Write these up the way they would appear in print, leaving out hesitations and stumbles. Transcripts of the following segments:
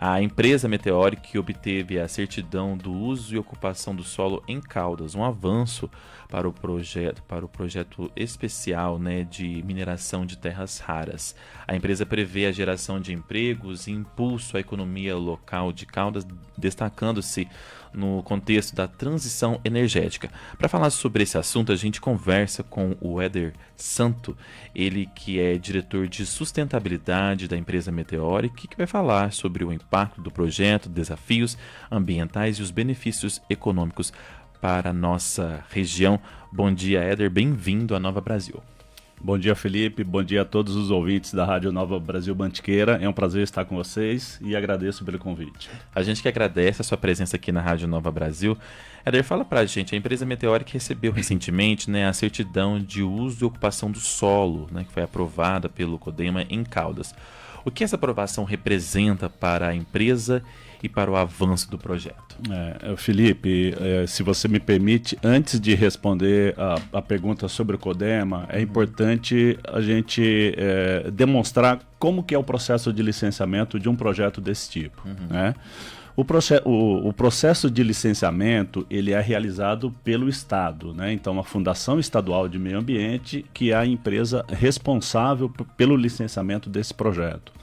A empresa Meteoric obteve a certidão do uso e ocupação do solo em Caldas, um avanço para o projeto especial, né, de mineração de terras raras. A empresa prevê a geração de empregos e impulso à economia local de Caldas, destacando-se no contexto da transição energética. Para falar sobre esse assunto, a gente conversa com o Éder Santo, ele que é diretor de sustentabilidade da empresa Meteoric, que vai falar sobre o impacto do projeto, desafios ambientais e os benefícios econômicos para a nossa região. Bom dia, Éder, bem-vindo à Nova Brasil. Bom dia, Felipe, bom dia a todos os ouvintes da Rádio Nova Brasil Mantiqueira. É um prazer estar com vocês e agradeço pelo convite. A gente que agradece a sua presença aqui na Rádio Nova Brasil. Éder, fala pra gente, a empresa Meteoric recebeu recentemente, né, a certidão de uso e ocupação do solo, né, que foi aprovada pelo CODEMA em Caldas. O que essa aprovação representa para a empresa e para o avanço do projeto? Felipe, se você me permite, antes de responder a pergunta sobre o CODEMA, é importante a gente demonstrar como que é o processo de licenciamento de um projeto desse tipo, né? O processo de licenciamento ele é realizado pelo Estado, né? Então, a Fundação Estadual de Meio Ambiente, que é a empresa responsável pelo licenciamento desse projeto.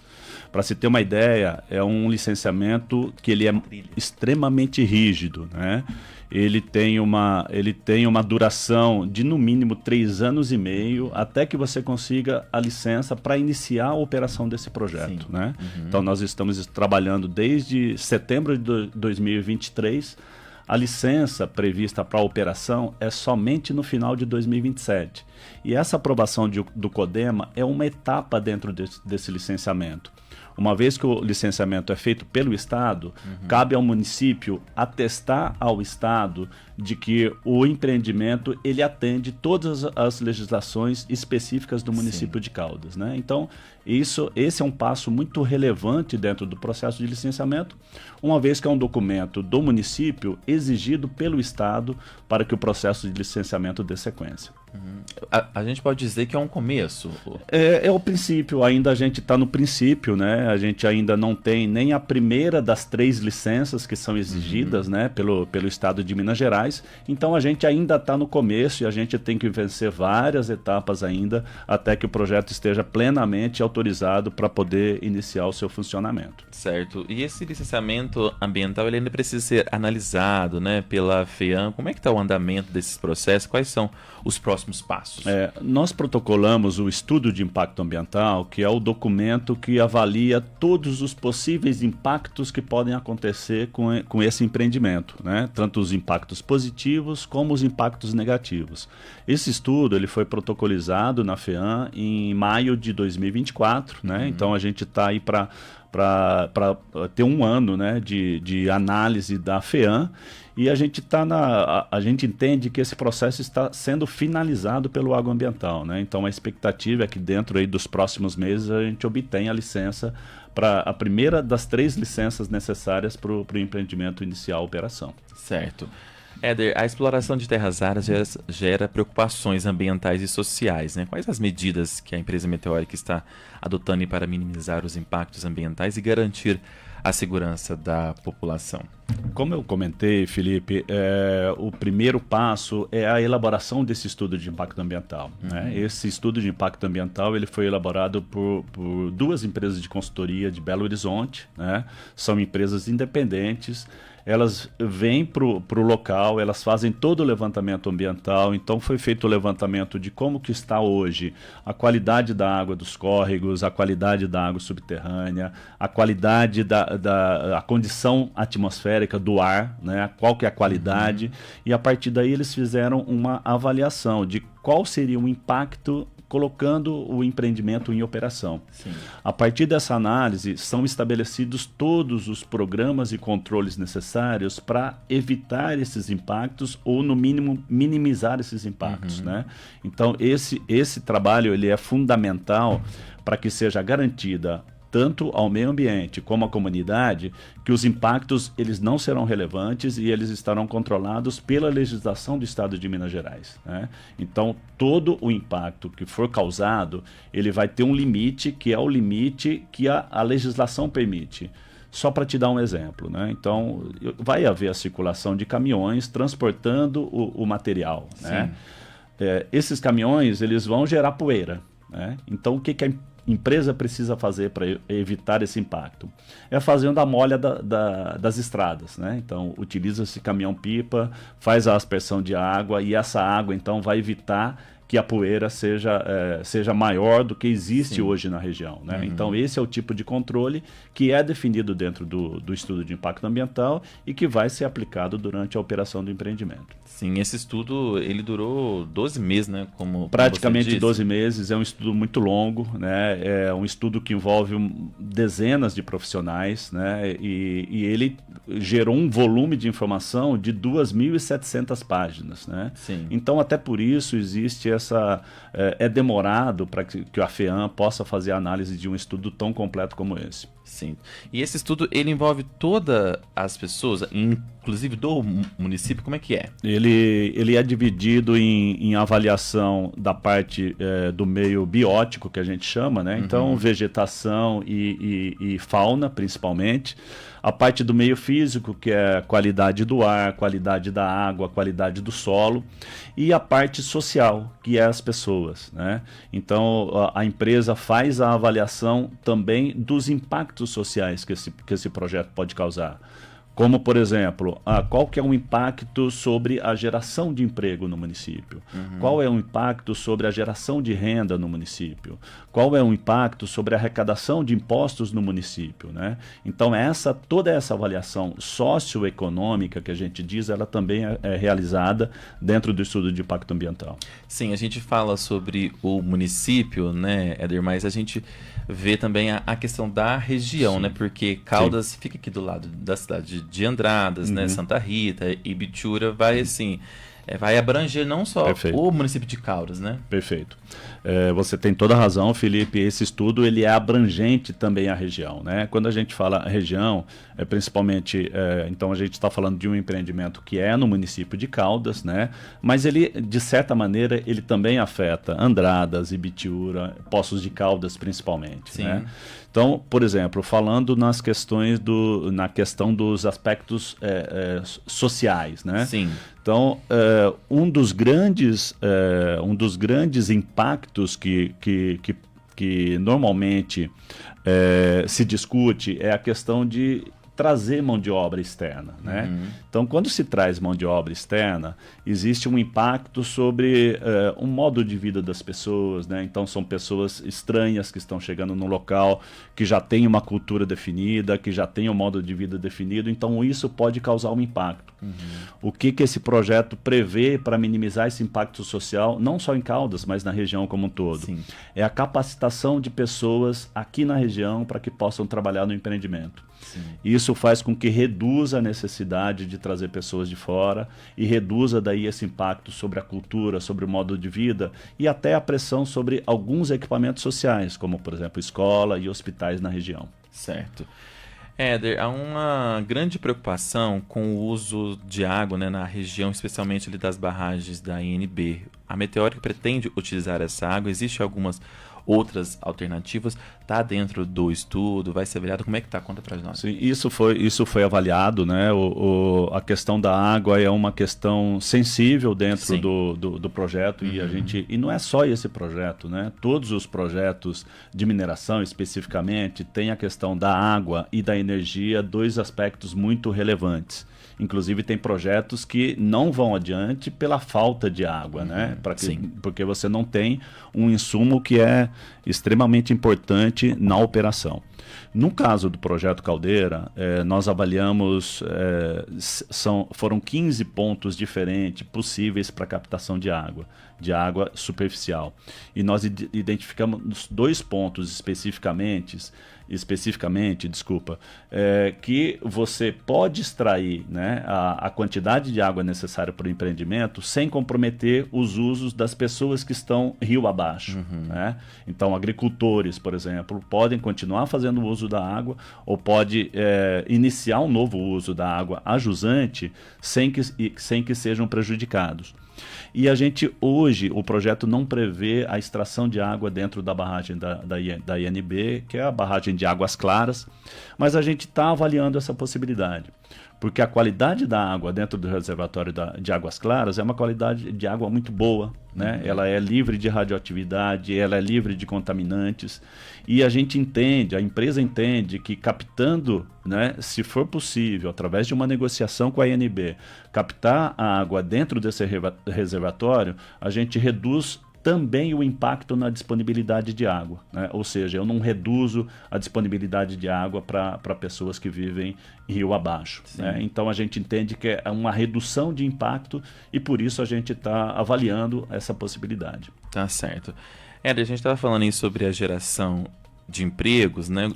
Para se ter uma ideia, é um licenciamento que ele é extremamente rígido, né? Ele tem uma duração de no mínimo 3 anos e meio até que você consiga a licença para iniciar a operação desse projeto, né? Então nós estamos trabalhando desde setembro de 2023. A licença prevista para a operação é somente no final de 2027. E essa aprovação do CODEMA é uma etapa dentro desse licenciamento. Uma vez que o licenciamento é feito pelo Estado, cabe ao município atestar ao Estado de que o empreendimento ele atende todas as legislações específicas do município de Caldas, né? Então, esse é um passo muito relevante dentro do processo de licenciamento, uma vez que é um documento do município exigido pelo Estado para que o processo de licenciamento dê sequência. A gente pode dizer que é um começo? É o princípio, ainda a gente está no princípio, né? A gente ainda não tem nem a primeira das 3 licenças que são exigidas, né, pelo Estado de Minas Gerais. Então a gente ainda está no começo e a gente tem que vencer várias etapas ainda até que o projeto esteja plenamente autorizado para poder iniciar o seu funcionamento. Certo. E esse licenciamento ambiental ele ainda precisa ser analisado, né, pela FEAM. Como é que está o andamento desses processos? Quais são os próximos passos? Nós protocolamos o estudo de impacto ambiental, que é o documento que avalia todos os possíveis impactos que podem acontecer com esse empreendimento, né? Tanto os impactos positivos como os impactos negativos. Esse estudo ele foi protocolizado na FEAM em maio de 2024, né? Então a gente está aí para ter um ano, né, de análise da FEAM, e a gente entende que esse processo está sendo finalizado pelo agroambiental, né? Então a expectativa é que dentro aí dos próximos meses a gente obtenha a licença para a primeira das 3 licenças necessárias para o empreendimento iniciar a operação. Certo. Éder, a exploração de terras raras gera preocupações ambientais e sociais, né? Quais as medidas que a empresa Meteoric está adotando para minimizar os impactos ambientais e garantir a segurança da população? Como eu comentei, Felipe, o primeiro passo é a elaboração desse estudo de impacto ambiental, né? Esse estudo de impacto ambiental ele foi elaborado por 2 empresas de consultoria de Belo Horizonte, né? São empresas independentes. Elas vêm para o local, elas fazem todo o levantamento ambiental. Então foi feito o levantamento de como que está hoje a qualidade da água dos córregos, a qualidade da água subterrânea, a qualidade a condição atmosférica do ar, né? Qual que é a qualidade, e a partir daí eles fizeram uma avaliação de qual seria o impacto colocando o empreendimento em operação. Sim. A partir dessa análise, são estabelecidos todos os programas e controles necessários para evitar esses impactos ou, no mínimo, minimizar esses impactos, né? Então, esse trabalho ele é fundamental para que seja garantida tanto ao meio ambiente como à comunidade, que os impactos eles não serão relevantes e eles estarão controlados pela legislação do Estado de Minas Gerais, né? Então, todo o impacto que for causado, ele vai ter um limite, que é o limite que a legislação permite. Só para te dar um exemplo, né? Então, vai haver a circulação de caminhões transportando o material, né? Esses caminhões, eles vão gerar poeira, né? Então, o que a empresa precisa fazer para evitar esse impacto? É fazendo a molha das estradas, né? Então, utiliza-se caminhão-pipa, faz a aspersão de água e essa água, então, vai evitar que a poeira seja maior do que existe hoje na região, né? Então, esse é o tipo de controle que é definido dentro do estudo de impacto ambiental e que vai ser aplicado durante a operação do empreendimento. Sim, esse estudo, ele durou 12 meses, né? Praticamente 12 meses, é um estudo muito longo, né? É um estudo que envolve dezenas de profissionais, né? E ele gerou um volume de informação de 2.700 páginas, né? Sim. Então, até por isso, existe é demorado para que a FEAM possa fazer a análise de um estudo tão completo como esse. Sim. E esse estudo, ele envolve todas as pessoas, inclusive do município, como é que é? Ele é dividido em avaliação da parte do meio biótico, que a gente chama, né? Então, vegetação e fauna, principalmente. A parte do meio físico, que é a qualidade do ar, qualidade da água, qualidade do solo. E a parte social, que é as pessoas, né? Então, a empresa faz a avaliação também dos impactos sociais que esse projeto pode causar. Como, por exemplo, qual que é o impacto sobre a geração de emprego no município? Qual é o impacto sobre a geração de renda no município? Qual é o impacto sobre a arrecadação de impostos no município, né? Então, toda essa avaliação socioeconômica que a gente diz, ela também é realizada dentro do estudo de impacto ambiental. Sim, a gente fala sobre o município, né, Éder, mas a gente vê também a questão da região, né? Porque Caldas fica aqui do lado da cidade de Andradas, né? Santa Rita, Ibitura, vai abranger não só o município de Caldas, né? Perfeito. Você tem toda a razão, Felipe. Esse estudo ele é abrangente também à região, né? Quando a gente fala região, principalmente, então a gente está falando de um empreendimento que é no município de Caldas, né? Mas ele, de certa maneira, ele também afeta Andradas, Ibitura, Poços de Caldas, principalmente, Sim. né? Então, por exemplo, falando na questão dos aspectos sociais, né? Sim. Então, um dos grandes impactos que normalmente se discute é a questão de trazer mão de obra externa, né? Então, quando se traz mão de obra externa, existe um impacto sobre um modo de vida das pessoas, né? Então, são pessoas estranhas que estão chegando num local que já tem uma cultura definida, que já tem um modo de vida definido, então isso pode causar um impacto. O que esse projeto prevê para minimizar esse impacto social, não só em Caldas, mas na região como um todo? Sim. É a capacitação de pessoas aqui na região para que possam trabalhar no empreendimento. Sim. Isso faz com que reduza a necessidade de trazer pessoas de fora e reduza daí esse impacto sobre a cultura, sobre o modo de vida e até a pressão sobre alguns equipamentos sociais, como, por exemplo, escola e hospitais na região. Certo. Éder, há uma grande preocupação com o uso de água, né, na região, especialmente ali das barragens da INB. A Meteórica pretende utilizar essa água, existem algumas outras alternativas, está dentro do estudo, vai ser avaliado, como é que está? Conta para nós. Sim, isso foi avaliado, né? A questão da água é uma questão sensível dentro do projeto e não é só esse projeto, né? Todos os projetos de mineração especificamente têm a questão da água e da energia, dois aspectos muito relevantes. Inclusive tem projetos que não vão adiante pela falta de água, né? Porque você não tem um insumo que é extremamente importante na operação. No caso do projeto Caldeira, nós avaliamos, foram 15 pontos diferentes possíveis para captação de água superficial. E nós identificamos 2 pontos especificamente, que você pode extrair, né, a quantidade de água necessária para o empreendimento sem comprometer os usos das pessoas que estão rio abaixo. Né? Então, agricultores, por exemplo, podem continuar fazendo uso da água ou pode iniciar um novo uso da água a jusante sem que sejam prejudicados. E a gente, hoje, o projeto não prevê a extração de água dentro da barragem da INB, que é a barragem de Águas Claras, mas a gente está avaliando essa possibilidade. Porque a qualidade da água dentro do reservatório de Águas Claras é uma qualidade de água muito boa, né? Ela é livre de radioatividade, ela é livre de contaminantes. E a gente entende, a empresa entende que captando, né, se for possível, através de uma negociação com a INB, captar a água dentro desse reservatório, a gente reduz também o impacto na disponibilidade de água, né? Ou seja, eu não reduzo a disponibilidade de água para pessoas que vivem rio abaixo, né? Então a gente entende que é uma redução de impacto e por isso a gente está avaliando essa possibilidade. Tá certo. A gente estava falando aí sobre a geração de empregos, né?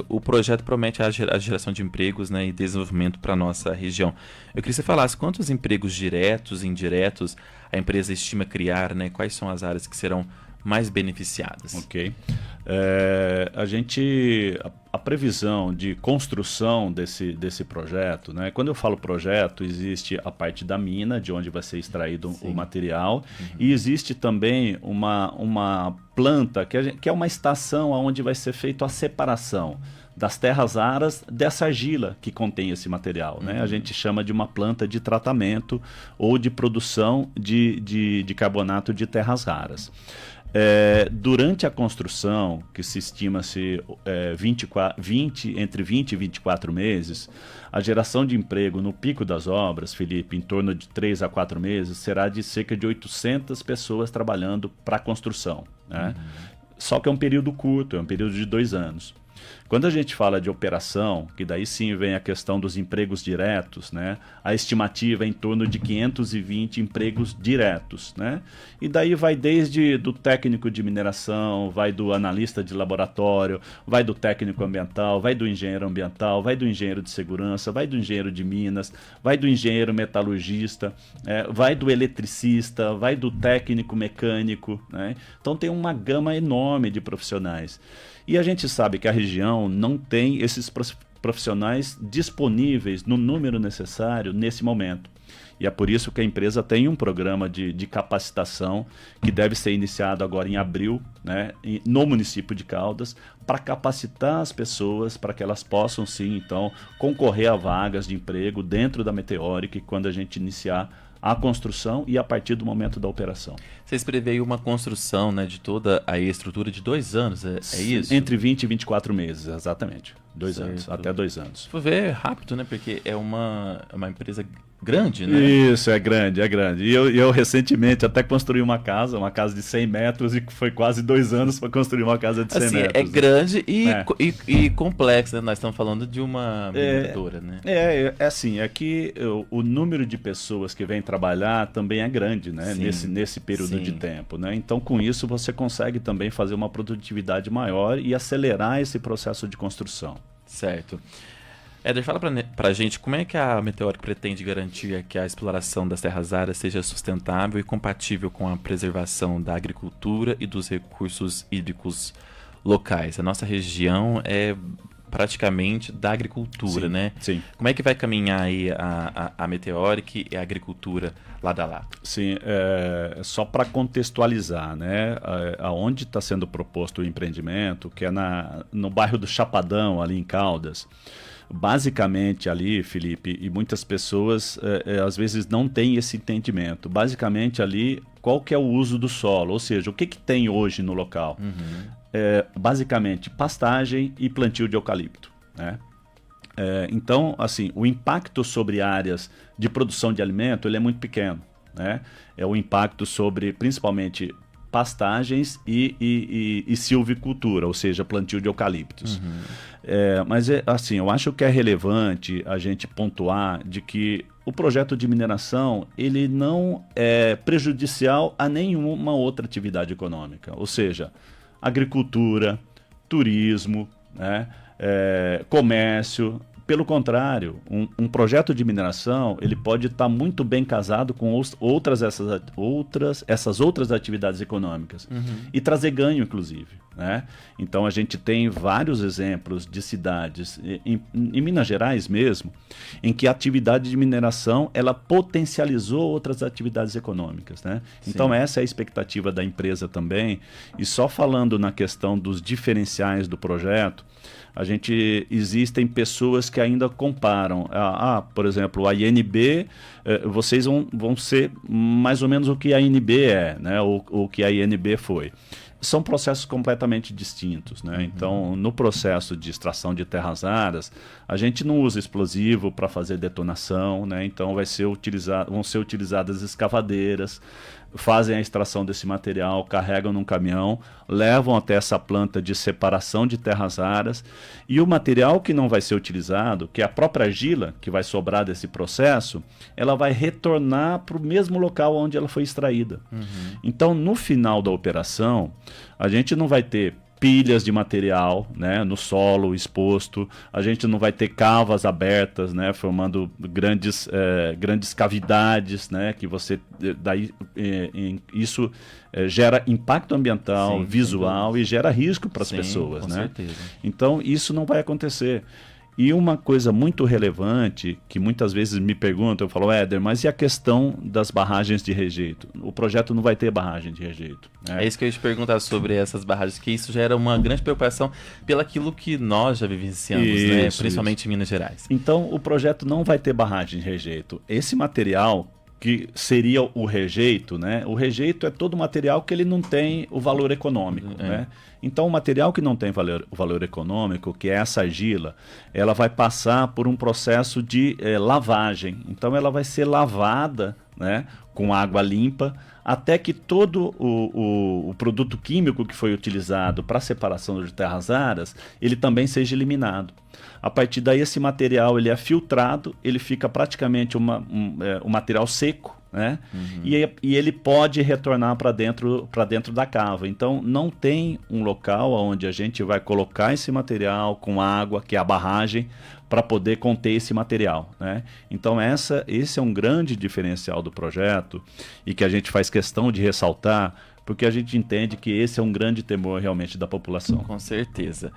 O projeto promete a geração de empregos, né, e desenvolvimento para a nossa região. Eu queria que você falasse quantos empregos diretos e indiretos a empresa estima criar, né? Quais são as áreas que serão mais beneficiadas? Ok. A previsão de construção desse projeto, né? Quando eu falo projeto, existe a parte da mina, de onde vai ser extraído o material, e existe também uma planta, que é uma estação onde vai ser feita a separação das terras raras dessa argila que contém esse material, né? A gente chama de uma planta de tratamento ou de produção de carbonato de terras raras. Durante a construção, que se estima-se entre 20 e 24 meses, a geração de emprego no pico das obras, Felipe, em torno de 3 a 4 meses, será de cerca de 800 pessoas trabalhando para a construção, né? Só que é um período curto, é um período de 2 anos. Quando a gente fala de operação, que daí sim vem a questão dos empregos diretos, né? A estimativa é em torno de 520 empregos diretos, né? E daí vai desde do técnico de mineração, vai do analista de laboratório, vai do técnico ambiental, vai do engenheiro ambiental, vai do engenheiro de segurança, vai do engenheiro de minas, vai do engenheiro metalurgista, vai do eletricista, vai do técnico mecânico, né? Então tem uma gama enorme de profissionais. E a gente sabe que a região não tem esses profissionais disponíveis no número necessário nesse momento. E é por isso que a empresa tem um programa de capacitação que deve ser iniciado agora em abril, né, no município de Caldas, para capacitar as pessoas para que elas possam sim, então, concorrer a vagas de emprego dentro da Meteoric quando a gente iniciar a construção e a partir do momento da operação. Vocês preveem uma construção, né, de toda a estrutura de 2 anos, é isso? Entre 20 e 24 meses, exatamente. 2 anos, até 2 anos. Se for ver, é rápido, né? Porque é uma empresa grande, né? Isso, é grande. E eu recentemente até construí uma casa de 100 metros e foi quase 2 anos para construir uma casa de 100 assim, metros. É grande e complexa, né? Nós estamos falando de uma mineradora, né? Assim, é que o número de pessoas que vêm trabalhar também é grande, né? Nesse período de tempo, né? Então, com isso, você consegue também fazer uma produtividade maior e acelerar esse processo de construção. Certo. Éder, fala pra gente como é que a Meteoric pretende garantir que a exploração das terras raras seja sustentável e compatível com a preservação da agricultura e dos recursos hídricos locais. A nossa região é praticamente da agricultura, né? Sim. Como é que vai caminhar aí a Meteoric e a agricultura lado a lado? Sim, só para contextualizar, né? Aonde está sendo proposto o empreendimento, que é no bairro do Chapadão, ali em Caldas. Basicamente ali, Felipe, e muitas pessoas às vezes não têm esse entendimento. Basicamente ali, qual que é o uso do solo? Ou seja, o que tem hoje no local? Basicamente, pastagem e plantio de eucalipto, né? Então, assim, o impacto sobre áreas de produção de alimento ele é muito pequeno, né? É o impacto sobre, principalmente, pastagens e silvicultura, ou seja, plantio de eucaliptos. Mas, assim, eu acho que é relevante a gente pontuar de que o projeto de mineração ele não é prejudicial a nenhuma outra atividade econômica, ou seja, agricultura, turismo, né? Comércio, Pelo contrário, um projeto de mineração ele pode estar muito bem casado com essas outras atividades econômicas e trazer ganho, inclusive, né? Então a gente tem vários exemplos de cidades, em Minas Gerais mesmo, em que a atividade de mineração ela potencializou outras atividades econômicas, né? Então essa é a expectativa da empresa também. E só falando na questão dos diferenciais do projeto, existem pessoas que ainda comparam. Por exemplo, a INB, vocês vão ser mais ou menos o que a INB é, né? O que a INB foi. São processos completamente distintos, né? Então, no processo de extração de terras raras, a gente não usa explosivo para fazer detonação, né? Então, vão ser utilizadas escavadeiras, fazem a extração desse material, carregam num caminhão, levam até essa planta de separação de terras raras, e o material que não vai ser utilizado, que é a própria argila que vai sobrar desse processo, ela vai retornar para o mesmo local onde ela foi extraída. Então, no final da operação, a gente não vai ter pilhas de material, né, no solo exposto, a gente não vai ter cavas abertas, né, formando grandes cavidades, né, que isso gera impacto ambiental, visual e gera risco para as pessoas, com né? certeza. Então isso não vai acontecer. E uma coisa muito relevante, que muitas vezes me perguntam, eu falo, Éder, mas e a questão das barragens de rejeito? O projeto não vai ter barragem de rejeito, né? É isso que eu ia te perguntar sobre essas barragens, que isso gera uma grande preocupação pelaquilo que nós já vivenciamos, né? Principalmente em Minas Gerais. Então, o projeto não vai ter barragem de rejeito. Esse material que seria o rejeito, né? O rejeito é todo material que ele não tem o valor econômico, né? Então, o material que não tem o valor econômico, que é essa argila, ela vai passar por um processo de lavagem. Então, ela vai ser lavada, né, com água limpa, até que todo o produto químico que foi utilizado para a separação de terras raras, ele também seja eliminado. A partir daí, esse material ele é filtrado, ele fica praticamente um material seco, né? E ele pode retornar para dentro da cava. Então, não tem um local onde a gente vai colocar esse material com água, que é a barragem, para poder conter esse material, né? Então, esse é um grande diferencial do projeto e que a gente faz questão de ressaltar, porque a gente entende que esse é um grande temor realmente da população. Com certeza.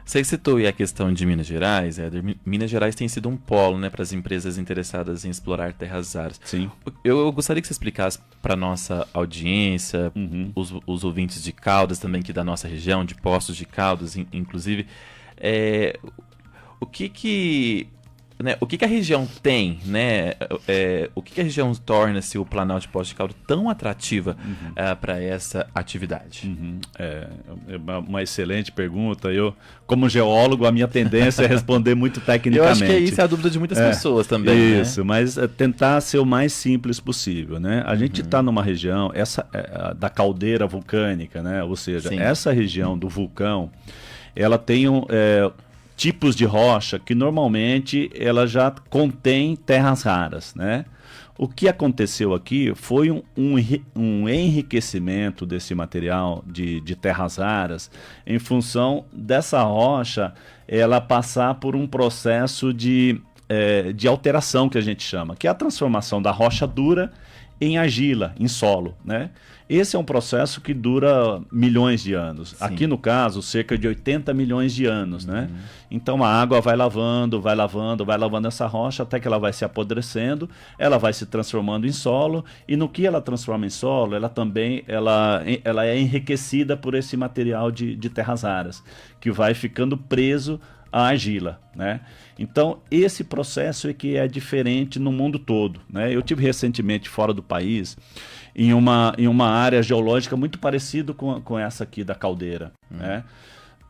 Você citou aí a questão de Minas Gerais, Éder. Minas Gerais tem sido um polo, né, para as empresas interessadas em explorar terras raras. Sim. Eu gostaria que você explicasse para nossa audiência, os ouvintes de Caldas também, que da nossa região, de Poços de Caldas, inclusive, o que a região tem, né? O que a região torna-se o Planalto de Poços de Caldas tão atrativa para essa atividade? É uma excelente pergunta. Eu, como geólogo, a minha tendência é responder muito tecnicamente. Eu acho que isso é a dúvida de muitas pessoas também. Isso, né? Mas tentar ser o mais simples possível, né? A gente está numa região da caldeira vulcânica, né? Ou seja, essa região do vulcão, ela tem tipos de rocha que normalmente ela já contém terras raras, né? O que aconteceu aqui foi um enriquecimento desse material de terras raras em função dessa rocha ela passar por um processo de alteração que a gente chama, que é a transformação da rocha dura em argila, em solo, né? Esse é um processo que dura milhões de anos. Sim. Aqui no caso, cerca de 80 milhões de anos, né? Então a água vai lavando essa rocha até que ela vai se apodrecendo, ela vai se transformando em solo, e no que ela transforma em solo, ela é enriquecida por esse material de terras raras, que vai ficando preso à argila, né? Então, esse processo é que é diferente no mundo todo, né? Eu tive recentemente fora do país, em uma área geológica muito parecida com essa aqui da caldeira, né?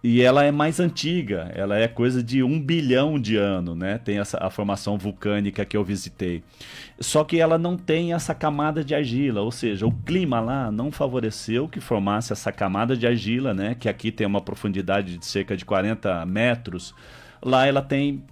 E ela é mais antiga, ela é coisa de 1 bilhão de anos, né? Tem a formação vulcânica que eu visitei. Só que ela não tem essa camada de argila, ou seja, o clima lá não favoreceu que formasse essa camada de argila, né? Que aqui tem uma profundidade de cerca de 40 metros. Lá ela tem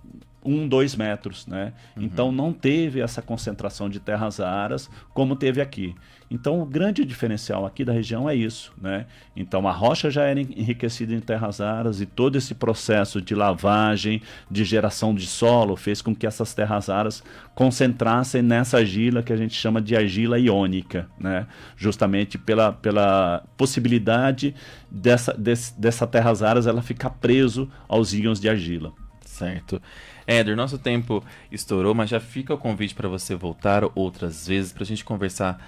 2 metros, né? Então não teve essa concentração de terras raras como teve aqui. Então o grande diferencial aqui da região é isso, né? Então a rocha já era enriquecida em terras raras e todo esse processo de lavagem, de geração de solo fez com que essas terras raras concentrassem nessa argila que a gente chama de argila iônica, né? Justamente pela possibilidade dessa terras raras ela ficar preso aos íons de argila. Certo. Éder, nosso tempo estourou, mas já fica o convite para você voltar outras vezes para a gente conversar,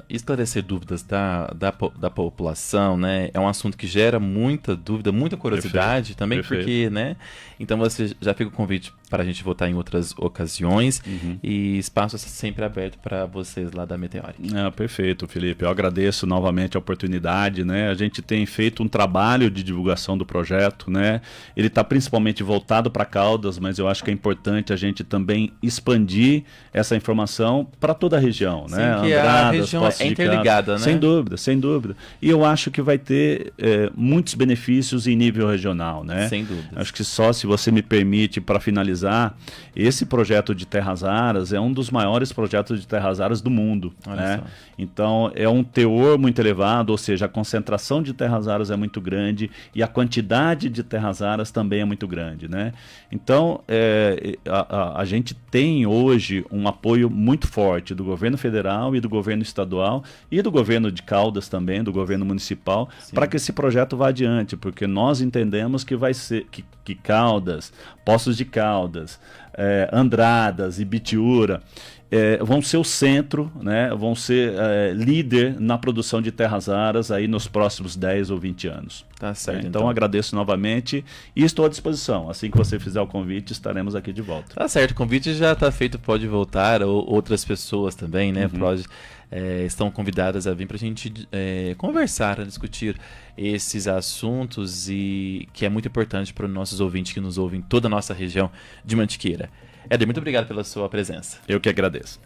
esclarecer dúvidas da população, né? É um assunto que gera muita dúvida, muita curiosidade. Perfeito. Também, Perfeito. Porque, né? Então você já fica o convite para a gente voltar em outras ocasiões e espaço sempre aberto para vocês lá da Meteoric. Perfeito, Felipe. Eu agradeço novamente a oportunidade, né? A gente tem feito um trabalho de divulgação do projeto, né? Ele está principalmente voltado para Caldas, mas eu acho que é importante a gente também expandir essa informação para toda a região, Sim, né? Que Andradas, a região é interligada, né? Sem dúvida, sem dúvida. E eu acho que vai ter muitos benefícios em nível regional, né? Sem dúvida. Acho que só se você me permite, para finalizar, esse projeto de terras raras é um dos maiores projetos de terras raras do mundo, né? Então é um teor muito elevado, ou seja, a concentração de terras raras é muito grande e a quantidade de terras raras também é muito grande, né? Então a gente tem hoje um apoio muito forte do governo federal e do governo estadual e do governo de Caldas também, do governo municipal, para que esse projeto vá adiante, porque nós entendemos que vai ser que Caldas, Poços de Caldas, Andradas e Bitiúra vão ser o centro, né? Vão ser líder na produção de terras raras aí nos próximos 10 ou 20 anos. Tá certo. Então agradeço novamente e estou à disposição. Assim que você fizer o convite, estaremos aqui de volta. Tá certo, o convite já está feito, pode voltar, ou outras pessoas também, né? Estão convidadas a vir para a gente conversar, discutir esses assuntos e que é muito importante para os nossos ouvintes que nos ouvem em toda a nossa região de Mantiqueira. Éder, muito obrigado pela sua presença. Eu que agradeço.